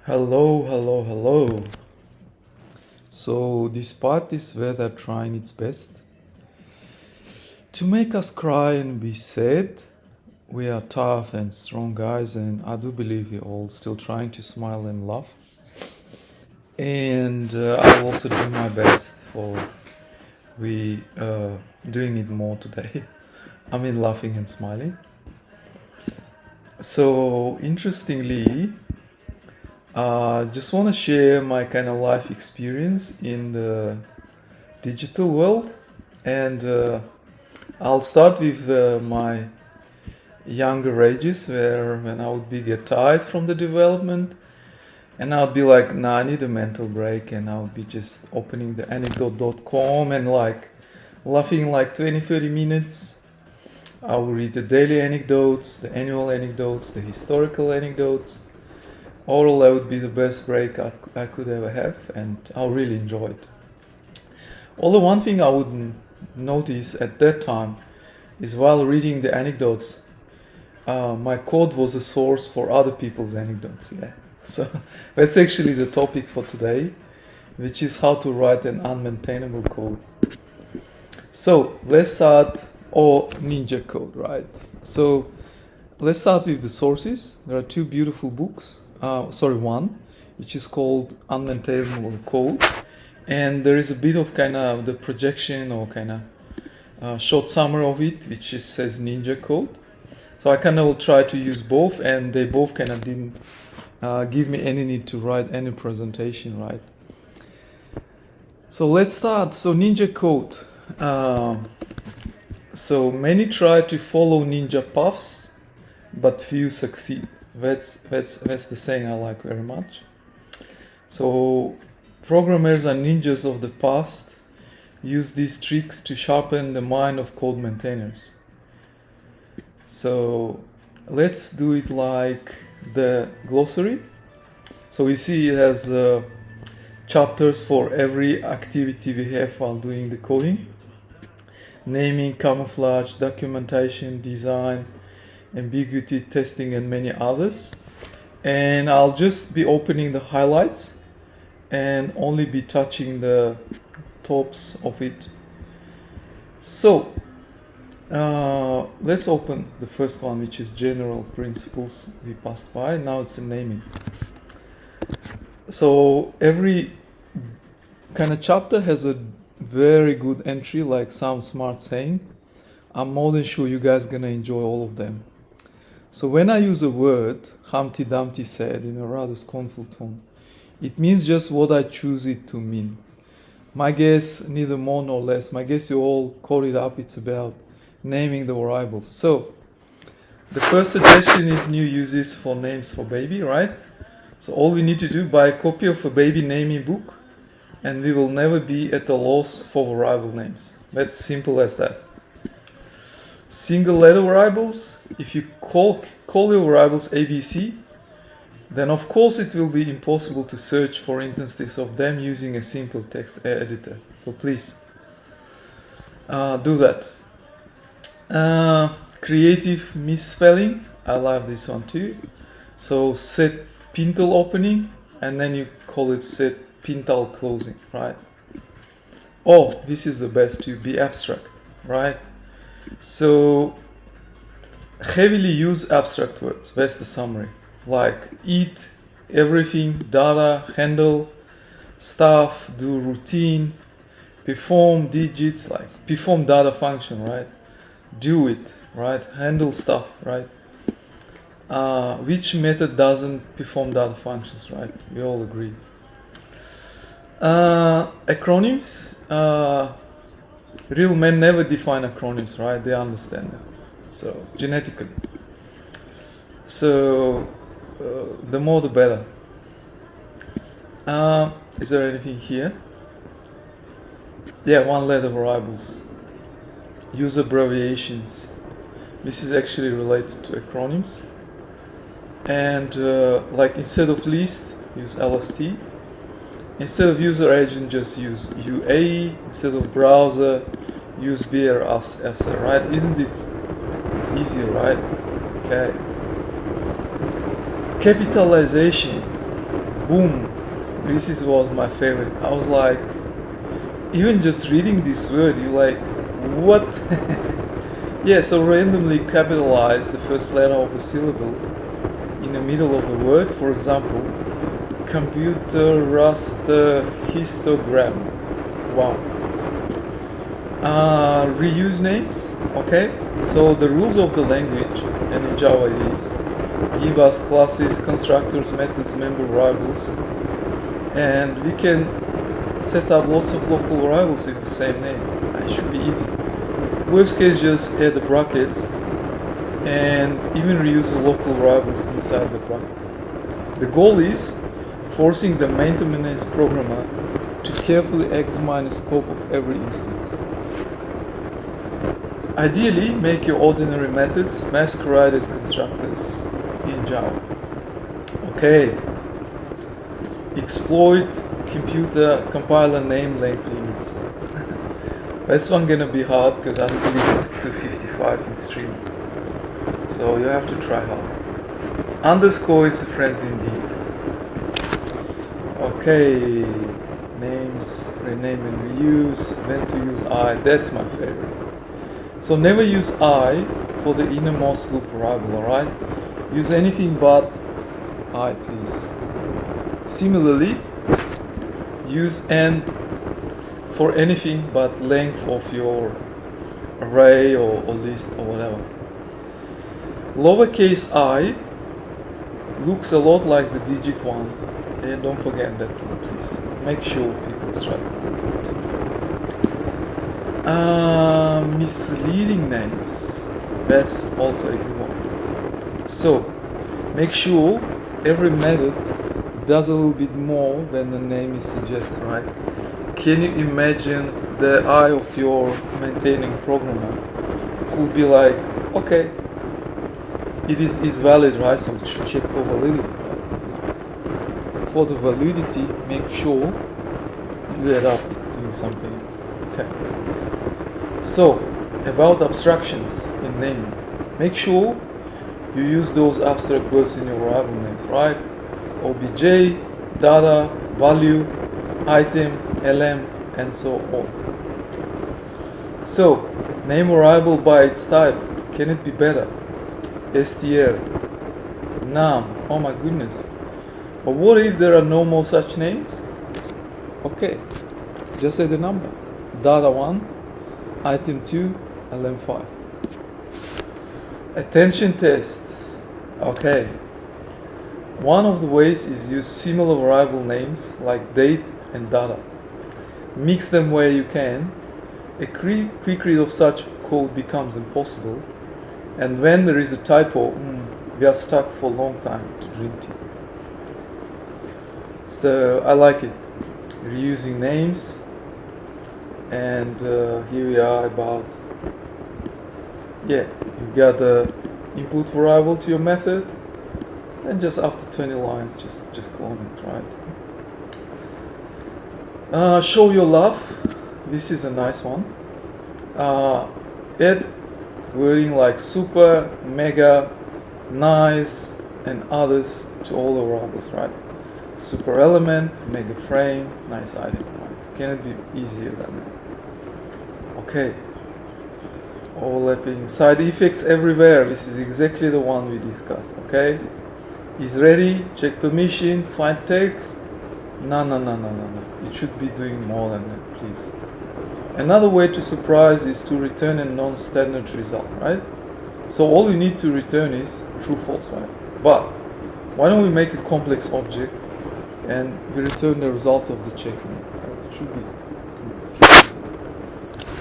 Hello, hello, hello. So, despite this weather trying its best to make us cry and be sad, we are tough and strong guys, and I do believe we're all still trying to smile and laugh. And I'll also do my best for we doing it more today. I mean, laughing and smiling. So, interestingly, just want to share my kind of life experience in the digital world, and I'll start with my younger ages, where when I would be get tired from the development, and I'd be like, nah, I need a mental break, and I would be just opening the anecdote.com and like laughing like 20-30 minutes. I will read the daily anecdotes, the annual anecdotes, the historical anecdotes. Overall, that would be the best break I could ever have, and I'll really enjoy it. Although one thing I would notice at that time is while reading the anecdotes, my code was a source for other people's anecdotes. Yeah, so that's actually the topic for today, which is how to write an unmaintainable code. So let's start, or ninja code, right? So let's start with the sources. There are two beautiful books. One, which is called Unmaintainable Code, and there is a bit of kind of the projection or kind of short summary of it, which just says Ninja Code. So I kind of will try to use both, and they both kind of didn't give me any need to write any presentation, right? So let's start. So Ninja Code. So many try to follow ninja paths, but few succeed. That's the saying I like very much. So programmers and ninjas of the past use these tricks to sharpen the mind of code maintainers. So let's do it like the glossary. So you see it has chapters for every activity we have while doing the coding. Naming, camouflage, documentation, design, ambiguity, testing, and many others. And I'll just be opening the highlights and only be touching the tops of it. So let's open the first one, which is general principles we passed by. Now it's the naming. So every kind of chapter has a very good entry, like some smart saying. I'm more than sure you guys gonna enjoy all of them. So when I use a word, Humpty Dumpty said in a rather scornful tone, it means just what I choose it to mean. My guess, neither more nor less. My guess you all caught it up. It's about naming the variables. So the first suggestion is new uses for names for baby, right? So all we need to do, buy a copy of a baby naming book, and we will never be at a loss for variable names. That's simple as that. Single letter variables, if you call your variables ABC, then of course it will be impossible to search for instances of them using a simple text editor. So please do that. Creative misspelling, I love this one too. So set pintle opening, and then you call it set pintle closing, right? Oh, this is the best too, be abstract, right? So heavily use abstract words. That's the summary. Like eat, everything, data, handle, stuff, do routine, perform digits, like perform data function, right? Do it, right? Handle stuff, right? Which method doesn't perform data functions, right? We all agree. Acronyms. Real men never define acronyms, right? They understand them. So, genetically. So, the more the better. Is there anything here? Yeah, one letter variables. Use abbreviations. This is actually related to acronyms. And like instead of list, use LST. Instead of user agent, just use UA. Instead of browser, use BRSR, right? Isn't it? It's easier, right? Okay. Capitalization. Boom. Was my favorite. I was like, even just reading this word, you like, what? Yeah, so randomly capitalize the first letter of a syllable in the middle of a word. For example, computer raster histogram. Wow. Reuse names. Okay, so the rules of the language, and in Java it is, give us classes, constructors, methods, member variables, and we can set up lots of local variables with the same name. It should be easy. Worst case, just add the brackets and even reuse the local variables inside the bracket. The goal is forcing the maintenance programmer to carefully examine the scope of every instance. Ideally, make your ordinary methods masquerade as constructors in Java. Okay. Exploit computer compiler name length limits. This one gonna be hard because I believe it's 255 in stream. So you have to try hard. Underscore is a friend indeed. Okay. Names, rename and reuse. When to use I. That's my favorite. So never use I for the innermost loop variable, alright? Use anything but I, please. Similarly, use n for anything but length of your array or list or whatever. Lowercase I looks a lot like the digit 1, and don't forget that one, please. Make sure people struggle. Misleading names, that's also a good one. So make sure every method does a little bit more than the name is suggests, right? Can you imagine the eye of your maintaining programmer who would be like, okay, it is valid, right? So it should check for validity, right? For the validity, make sure you add up doing something else. Okay. So, about abstractions in naming, make sure you use those abstract words in your variable names, right? obj, data, value, item, lm, and so on. So, name variable by its type. Can it be better? str, num. Oh my goodness. But what if there are no more such names? Okay, just say the number. Data 1, item 2, lm 5. Attention test. Okay. One of the ways is use similar variable names like date and data. Mix them where you can. A quick read of such code becomes impossible. And when there is a typo, we are stuck for a long time to drink tea. So I like it. Reusing names. And here we are about, you got the input variable to your method, and just after 20 lines, just clone it, right? Show your love. This is a nice one. Add wording like super, mega, nice, and others to all the variables, right? Super element, mega frame, nice item, right? Can it be easier than that? Okay. Overlapping side effects everywhere. This is exactly the one we discussed. Okay. Is ready. Check permission. Find text. No. It should be doing more than that, please. Another way to surprise is to return a non-standard result, right? So all you need to return is true, false, right? But why don't we make a complex object and we return the result of the checking? Right? It should be.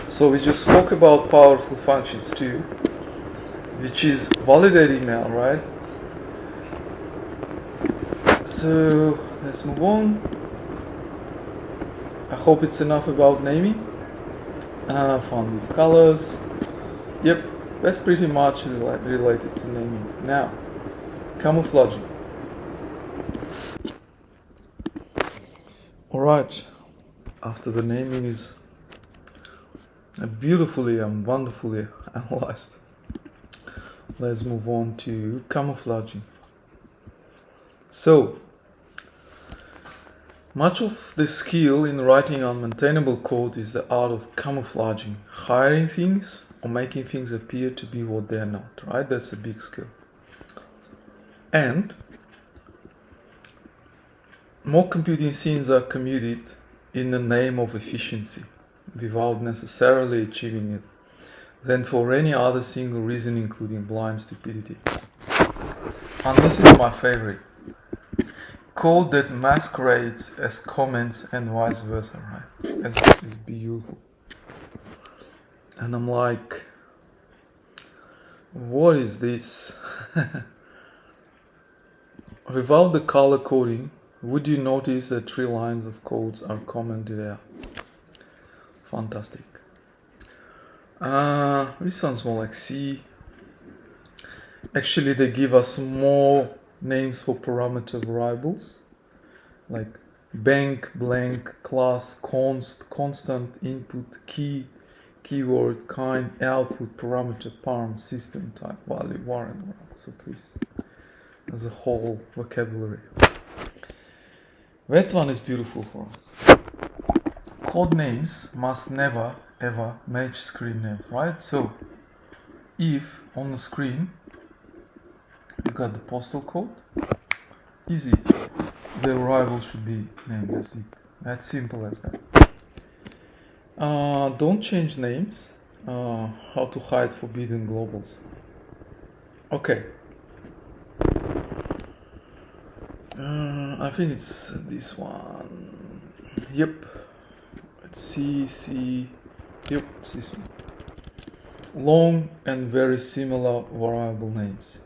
So we just spoke about powerful functions too, which is validate email, right? So let's move on. I hope it's enough about naming. Found with colors. Yep, that's pretty much related to naming. Now, camouflaging. Alright, after the naming is beautifully and wonderfully analyzed, let's move on to camouflaging. So, Much of the skill in writing unmaintainable code is the art of camouflaging, hiding things or making things appear to be what they are not, right? That's a big skill. And more computing scenes are commuted in the name of efficiency, without necessarily achieving it, than for any other single reason, including blind stupidity. And this is my favorite. Code that masquerades as comments and vice versa, right? It's beautiful. And I'm like, what is this? Without the color coding, would you notice that 3 lines of codes are commented there? Fantastic. This one's more like C. Actually, they give us more names for parameter variables, like bank, blank, class, constant, input, key, keyword, kind, output, parameter, parm, system type, value, warrant. So please, as a whole vocabulary. That one is beautiful for us. Code names must never ever match screen names, right? So if on the screen you got the postal code, easy, the variable should be named as zip. That's simple as that. Don't change names. How to hide forbidden globals. Okay. I think it's this one. Yep. Let's see. Yep, it's this one. Long and very similar variable names.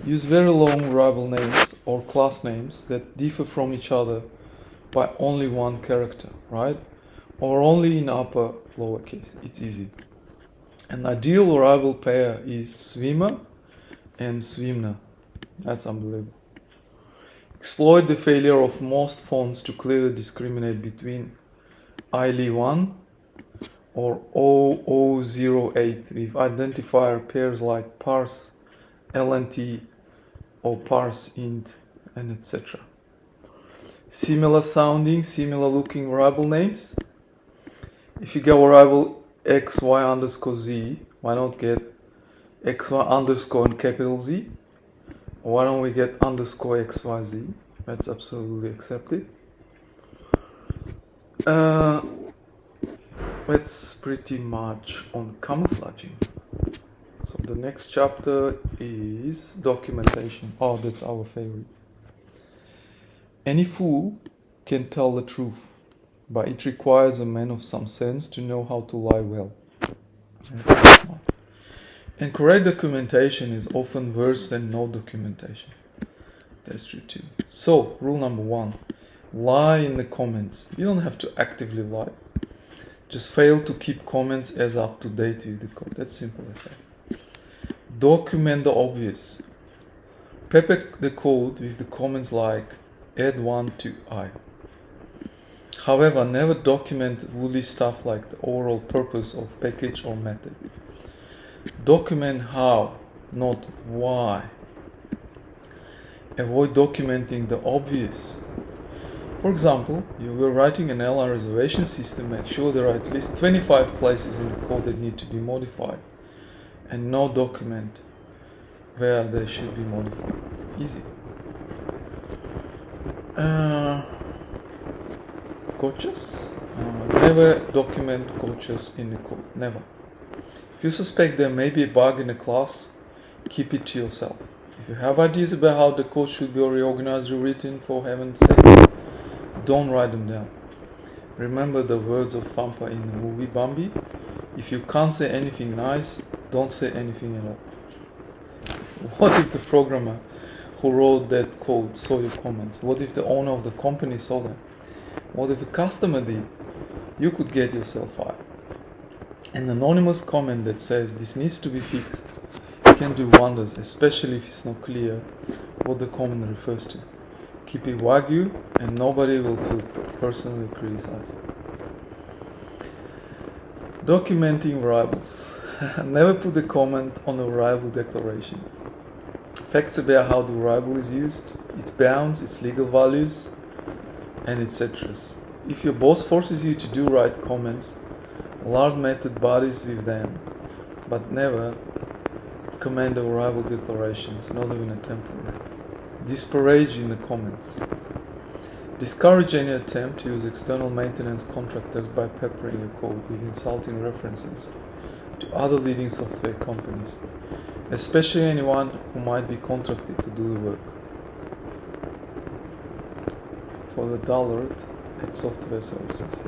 Use very long variable names or class names that differ from each other by only one character, right? Or only in upper lowercase. It's easy. An ideal variable pair is swimmer and swimner. That's unbelievable. Exploit the failure of most fonts to clearly discriminate between ILE1 or 0008 with identifier pairs like parse LNT or parse int and etc. Similar sounding, similar looking variable names. If you get variable xy underscore z, why not get xy underscore in capital Z? Why don't we get underscore xyz? That's absolutely accepted. That's pretty much on camouflaging. So the next chapter is documentation. Oh, that's our favorite. Any fool can tell the truth, but it requires a man of some sense to know how to lie well. That's smart. And correct documentation is often worse than no documentation. That's true too. So, rule number 1. Lie in the comments. You don't have to actively lie. Just fail to keep comments as up to date with the code. That's simple as that. Document the obvious. Pepper the code with the comments like add 1 to I. However, never document woolly stuff like the overall purpose of package or method. Document how, not why. Avoid documenting the obvious. For example, you were writing an airline reservation system, make sure there are at least 25 places in the code that need to be modified, and no document where they should be modified. Easy. Gotchas? Never document gotchas in the code. Never. If you suspect there may be a bug in a class, keep it to yourself. If you have ideas about how the code should be reorganized, rewritten, for heaven's sake, don't write them down. Remember the words of Fampa in the movie Bambi? If you can't say anything nice, don't say anything at all. What if the programmer who wrote that code saw your comments? What if the owner of the company saw them? What if a customer did? You could get yourself fired. An anonymous comment that says this needs to be fixed can do wonders, especially if it's not clear what the comment refers to. Keep it wagyu and nobody will feel personally criticized. Documenting variables. Never put a comment on a variable declaration. Facts about how the variable is used, its bounds, its legal values, and etc. If your boss forces you to do write comments, large method bodies with them, but never command or rival declarations, not even a temporary. Disparage in the comments. Discourage any attempt to use external maintenance contractors by peppering your code with insulting references to other leading software companies, especially anyone who might be contracted to do the work. For the dullard at software services.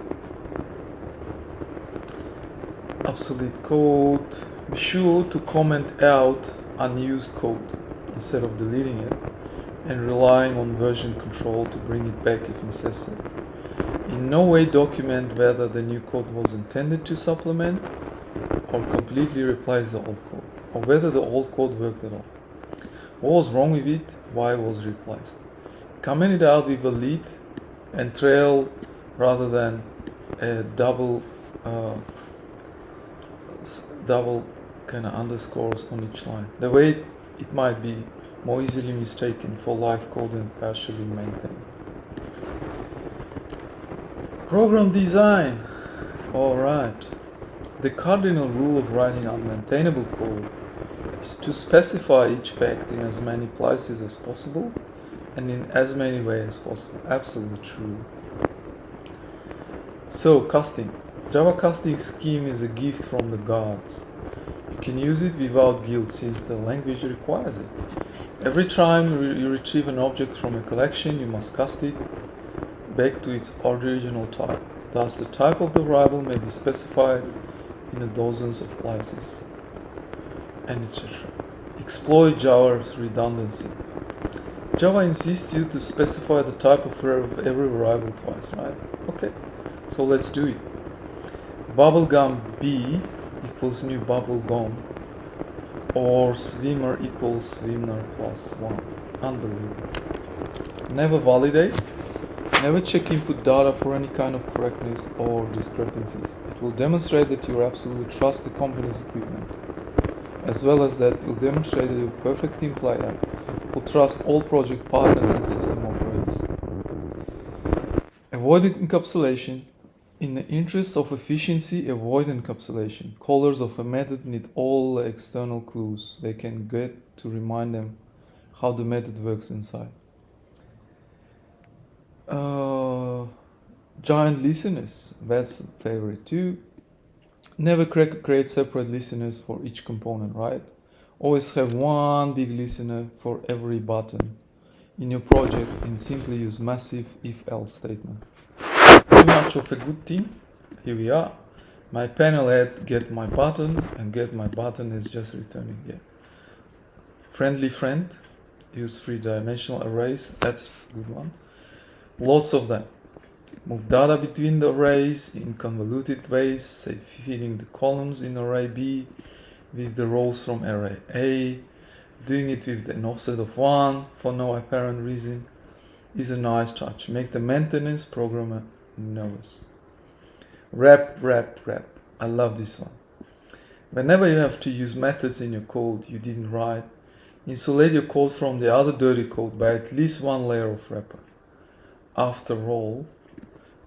Obsolete code. Be sure to comment out unused code instead of deleting it and relying on version control to bring it back if necessary. In no way document whether the new code was intended to supplement or completely replace the old code, or whether the old code worked at all. What was wrong with it? Why it was replaced? Comment it out with a lead and trail rather than a double kind of underscores on each line. The way it might be more easily mistaken for live code and partially maintained. Program design. Alright. The cardinal rule of writing unmaintainable code is to specify each fact in as many places as possible and in as many ways as possible. Absolutely true. So, casting. Java casting scheme is a gift from the gods. You can use it without guilt since the language requires it. Every time you retrieve an object from a collection, you must cast it back to its original type. Thus, the type of the variable may be specified in a dozens of places, and etc. Exploit Java's redundancy. Java insists you to specify the type of every variable twice, right? Okay, so let's do it. Bubblegum B equals new bubblegum, or swimmer equals swimmer plus 1. Unbelievable. Never validate. Never check input data for any kind of correctness or discrepancies. It will demonstrate that you absolutely trust the company's equipment, as well as that it will demonstrate that you're a perfect team player who trusts all project partners and system operators. Avoid encapsulation. In the interest of efficiency, avoid encapsulation. Callers of a method need all the external clues they can get to remind them how the method works inside. Giant listeners, that's a favorite too. Never create separate listeners for each component, right? Always have one big listener for every button in your project and simply use massive if-else statement. Too much of a good thing. Here we are. My panel at get my button, and get my button is just returning here. Friendly friend. Use 3-dimensional arrays. That's a good one. Lots of them. Move data between the arrays in convoluted ways, say feeding the columns in array B with the rows from array A. Doing it with an offset of 1 for no apparent reason is a nice touch. Make the maintenance programmer nervous. Wrap. I love this one. Whenever you have to use methods in your code you didn't write, insulate your code from the other dirty code by at least one layer of wrapper. After all,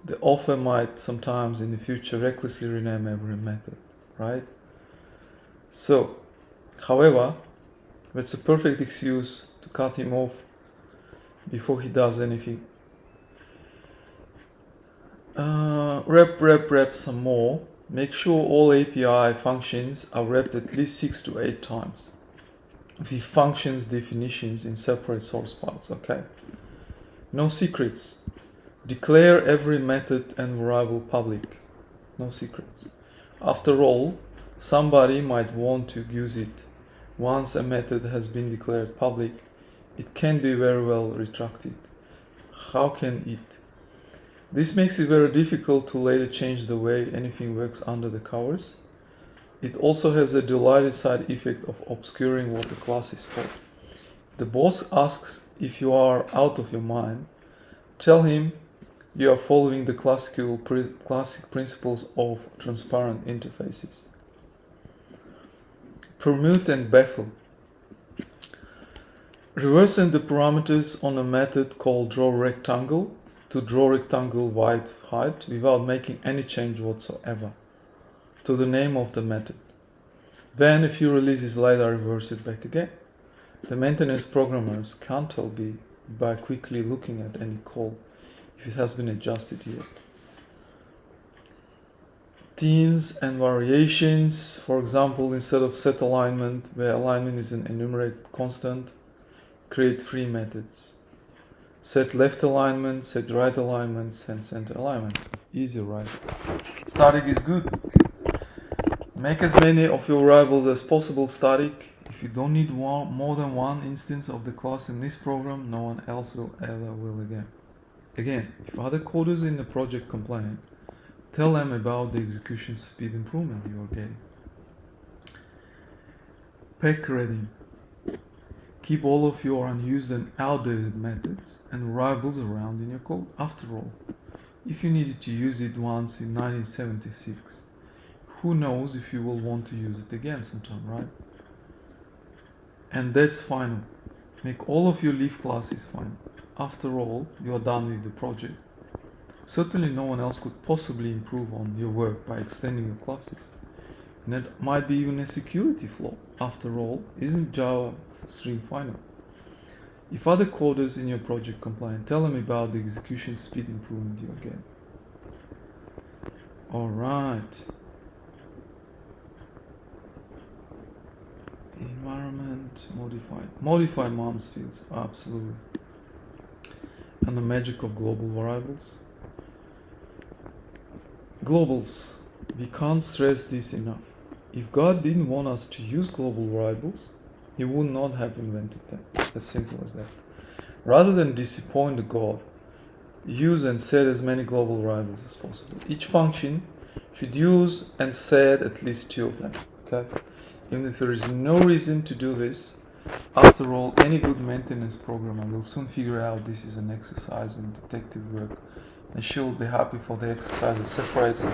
the author might sometimes in the future recklessly rename every method, right? So, however, that's a perfect excuse to cut him off before he does anything. Wrap some more. Make sure all API functions are wrapped at least 6 to 8 times with functions definitions in separate source files, okay? No secrets. Declare every method and variable public. No secrets. After all, somebody might want to use it. Once a method has been declared public, it can be very well retracted. How can it? This makes it very difficult to later change the way anything works under the covers. It also has a delighted side effect of obscuring what the class is for. If the boss asks if you are out of your mind, tell him you are following the classic principles of transparent interfaces. Permute and baffle. Reversing the parameters on a method called drawRectangle to draw rectangle white height without making any change whatsoever to the name of the method. Then, if you release this later, reverse it back again. The maintenance programmers can't tell by quickly looking at any call if it has been adjusted yet. Themes and variations, for example, instead of set alignment, where alignment is an enumerated constant, create three methods. Set left alignment, set right alignment, and center alignment. Easy, right? Static is good. Make as many of your variables as possible static. If you don't need more than one instance of the class in this program, no one else will ever will again. Again, if other coders in the project complain, tell them about the execution speed improvement you are getting. Pack ready. Keep all of your unused and outdated methods and variables around in your code. After all, if you needed to use it once in 1976, who knows if you will want to use it again sometime, right? And that's final. Make all of your leaf classes final. After all, you are done with the project. Certainly no one else could possibly improve on your work by extending your classes. And that might be even a security flaw. After all, isn't Java string final? If other coders in your project complain, tell them about the execution speed improvement you are getting. Alright. Environment, modify MAMS fields, absolutely. And the magic of global variables. Globals, we can't stress this enough. If God didn't want us to use global variables, He would not have invented them. As simple as that. Rather than disappoint the God, use and set as many global variables as possible. Each function should use and set at least 2 of them. Okay? Even if there is no reason to do this, after all, any good maintenance programmer will soon figure out this is an exercise in detective work, and she will be happy for the exercise that separates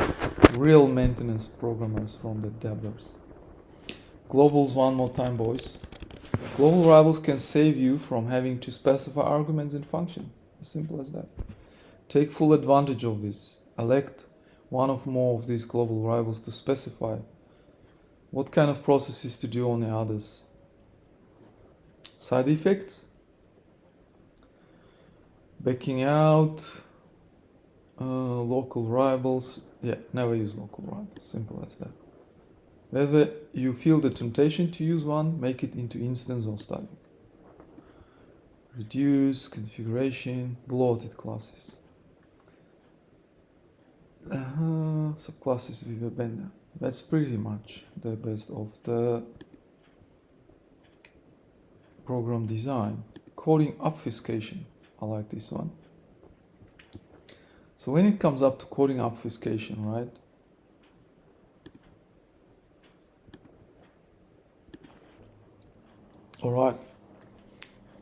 real maintenance programmers from the dabblers. Globals one more time, boys. Global variables can save you from having to specify arguments in function. As simple as that. Take full advantage of this. Elect one or more of these global variables to specify what kind of processes to do on the others. Side effects? Backing out, local variables. Yeah, never use local variables. Simple as that. Whether you feel the temptation to use one, make it into instance or static. Reduce, configuration, bloated classes. Subclasses with abandon. That's pretty much the best of the program design. Coding obfuscation. I like this one. So when it comes up to coding obfuscation, right? Alright,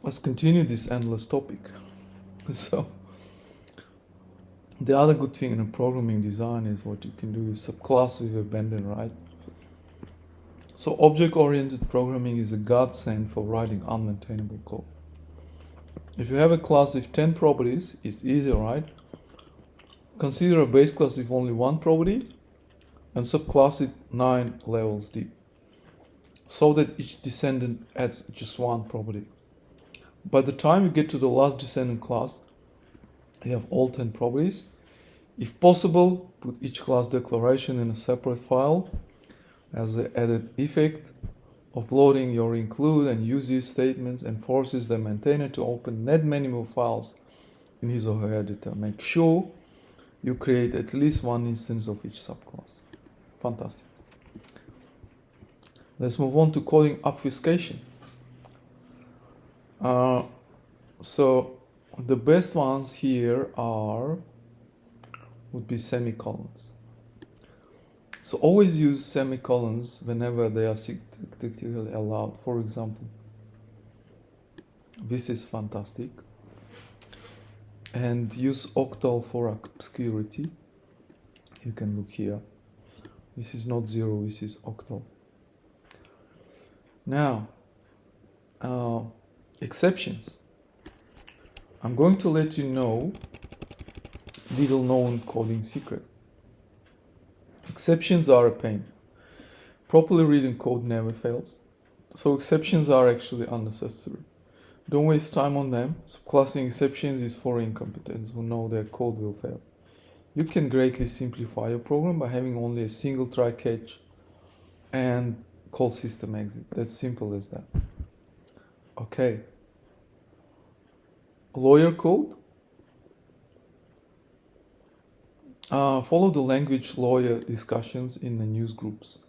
let's continue this endless topic. So, the other good thing in a programming design is what you can do is subclass with abandon, right? So object-oriented programming is a godsend for writing unmaintainable code. If you have a class with 10 properties, it's easy, right? Consider a base class with only one property and subclass it 9 levels deep, so that each descendant adds just one property. By the time you get to the last descendant class, you have all 10 properties. If possible, put each class declaration in a separate file as the added effect of loading your include and uses statements and forces the maintainer to open net minimal files in his or her editor. Make sure you create at least one instance of each subclass. Fantastic. Let's move on to coding obfuscation. So the best ones here would be semicolons. So always use semicolons whenever they are syntactically allowed. For example, this is fantastic. And use octal for obscurity. You can look here. This is not 0, this is octal. Now, exceptions. I'm going to let you know little known coding secret. Exceptions are a pain. Properly reading code never fails, so exceptions are actually unnecessary. Don't waste time on them. Subclassing exceptions is for incompetents who know their code will fail. You can greatly simplify your program by having only a single try catch and call system exit. That's simple as that. Okay. Lawyer code. Follow the language lawyer discussions in the news groups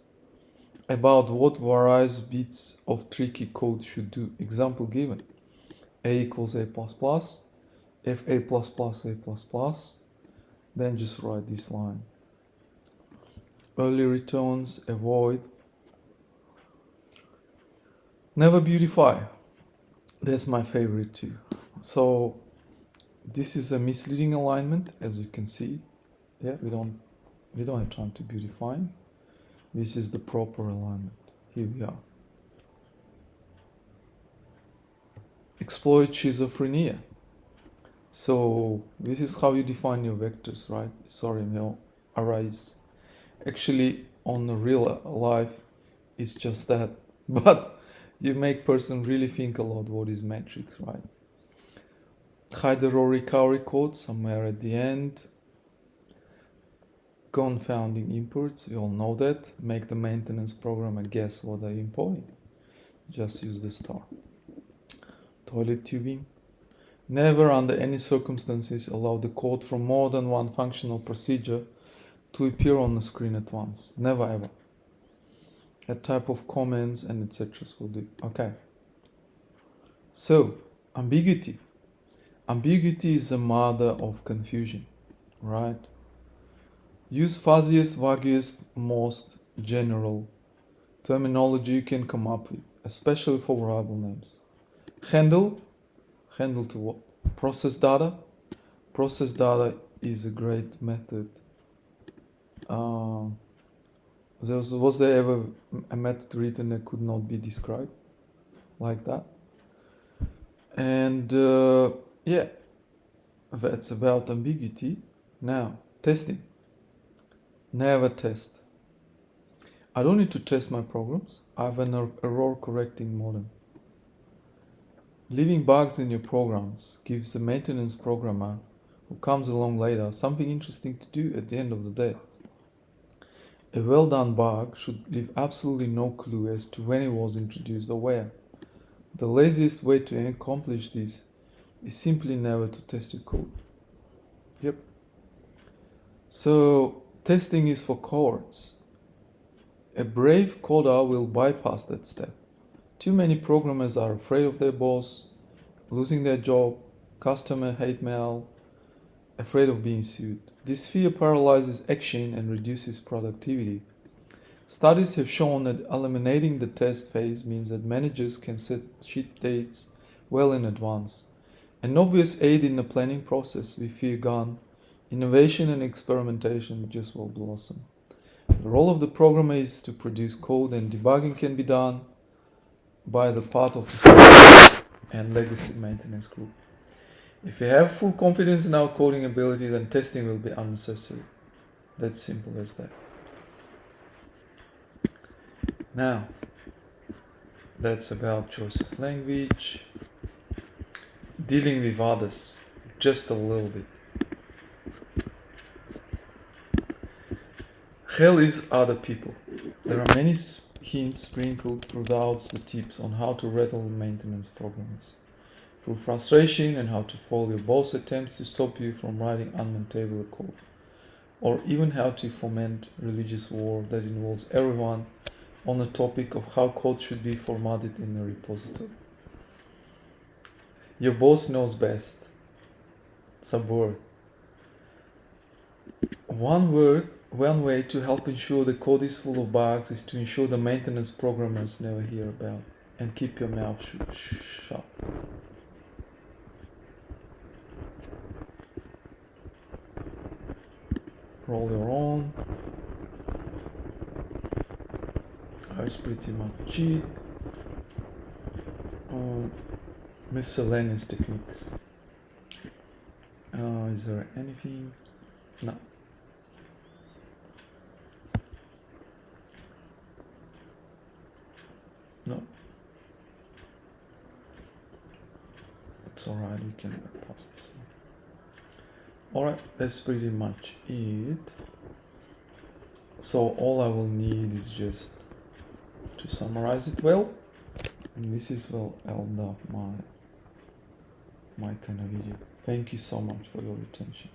about what various bits of tricky code should do. Example given. A equals A++, if A++, A++, then just write this line. Early returns, avoid. Never beautify. That's my favorite too. So this is a misleading alignment, as you can see. Yeah, we don't have time to beautify. This is the proper alignment. Here we are. Exploit schizophrenia. So this is how you define your vectors, right? Sorry, arrays. Actually, on the real life, it's just that. But you make person really think a lot what is matrix, right? Hide the raw recovery code somewhere at the end. Confounding imports, you all know that. Make the maintenance programmer guess what they're importing. Just use the star. Toilet tubing. Never under any circumstances allow the code from more than one functional procedure to appear on the screen at once. Never ever. That type of comments and etc. will do. Okay. So, ambiguity. Ambiguity is the mother of confusion, right? Use fuzziest, vaguest, most general terminology you can come up with, especially for variable names. Handle to what? Process data. Process data is a great method. Was there ever a method written that could not be described like that? And yeah, that's about ambiguity. Now, testing. Never test. I don't need to test my programs. I have an error correcting modem. Leaving bugs in your programs gives the maintenance programmer who comes along later something interesting to do at the end of the day. A well done bug should leave absolutely no clue as to when it was introduced or where. The laziest way to accomplish this is simply never to test your code. Yep. So, testing is for cowards. A brave coder will bypass that step. Too many programmers are afraid of their boss, losing their job, customer hate mail, afraid of being sued. This fear paralyzes action and reduces productivity. Studies have shown that eliminating the test phase means that managers can set ship dates well in advance. An obvious aid in the planning process, with fear gone, innovation and experimentation just will blossom. The role of the programmer is to produce code, and debugging can be done by the part of the and legacy maintenance group. If you have full confidence in our coding ability, then testing will be unnecessary. That's simple as that. Now, that's about choice of language. Dealing with others, just a little bit. Hell is other people. There are many hints sprinkled throughout the tips on how to rattle maintenance programs through frustration and how to foil your boss attempts to stop you from writing unmaintainable code, or even how to foment religious war that involves everyone on the topic of how code should be formatted in a repository. Your boss knows best. Subword. One way to help ensure the code is full of bugs is to ensure the maintenance programmers never hear about, and keep your mouth shut. Roll your own. That's pretty much it. Miscellaneous techniques. Is there anything? No. No. It's alright, you can pass this one. Alright, that's pretty much it. So all I will need is just to summarize it well. And this is well end up my kind of video. Thank you so much for your attention.